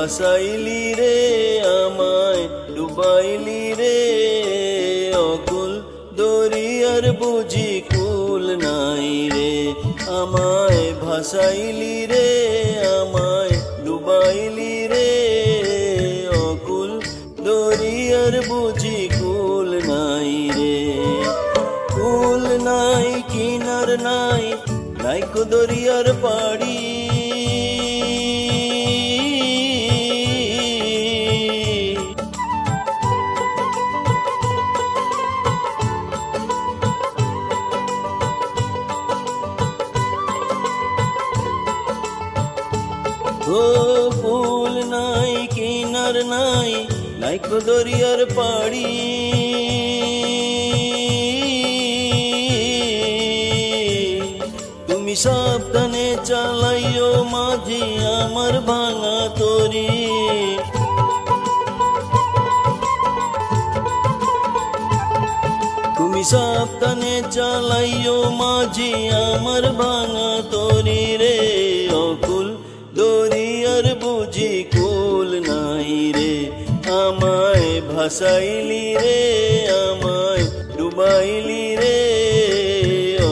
ভাসাইলি রে আমায় ডুবাইলি রে অকুল দরিয়ার বুঝি কুল নাই রে আমায় ভাসাইলি রে আমায় ডুবাইলি রে অকুল দরিয়ার বুঝি কুল নাই রে কুল নাই কিনার নাই নাইকো দরিয়ার পাড়ি ও কুল নাই কিনার নাই নাইকো দরিয়ার পাড়ি তুমি সাবধানে চালাইও মাঝি আমার ভাঙা তরি তুমি সাবধানে চালাইও মাঝি আমার ভাঙা তরি রে অকুল দরিয়ার বুঝি কুল নাই রে আমায় ভাসাইলি রে আমায় ডুবাইলি রে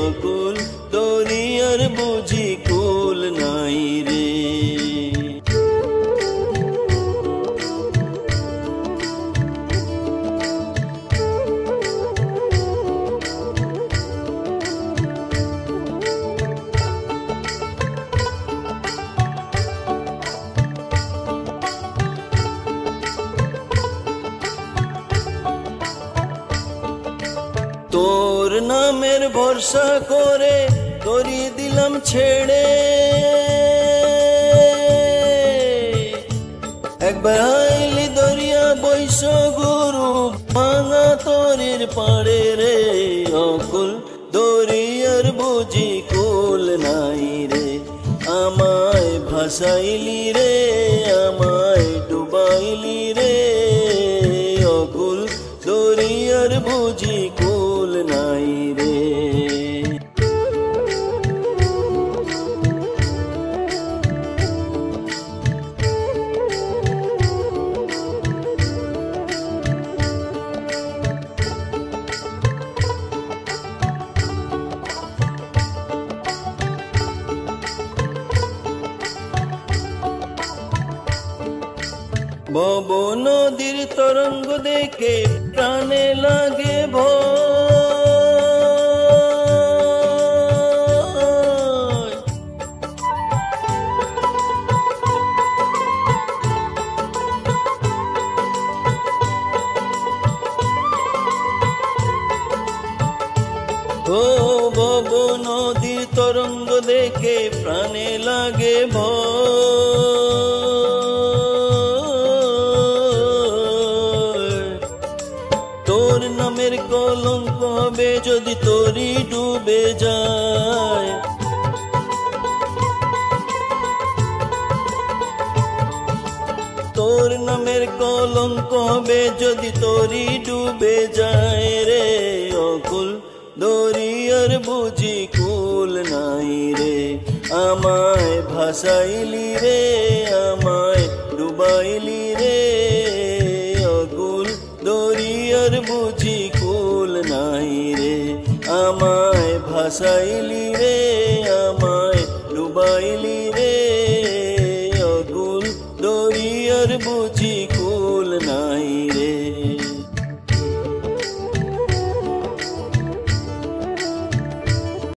অকুল দরিয়ার বুঝি কুল নাই রে তোর নামের ভরসা করে করি দিলাম ছেড়ে একবার আইলি দরিয়া বৈশ গুরু ভাঙা তরির পাড়ে রে অকুল দরিয়ার বুঝি কুল নাই রে আমায় ভাসাইলি রে আমায় ডুবাইলি রে অকুল দরিয়ার বুঝি কুল নাই রে ভব নদীর তরঙ্গ দেখে প্রাণে লাগে ভয় ও ভব নদীর তরঙ্গ দেখে প্রাণে লাগে তোর নামের কলঙ্ক হবে যদি তোরি ডুবে যায় তোর নামের কলঙ্ক হবে যদি তোরি ডুবে যায় রে অকুল দরিয়ার বুঝি কুল নাই রে আমায় ভাসাইলি রে আমায় ডুবাইলি রে অকুল দরিয়ার বুঝি কুল নাই রে আমায় ভাসাইলি রে আমায় ডুবাইলি রে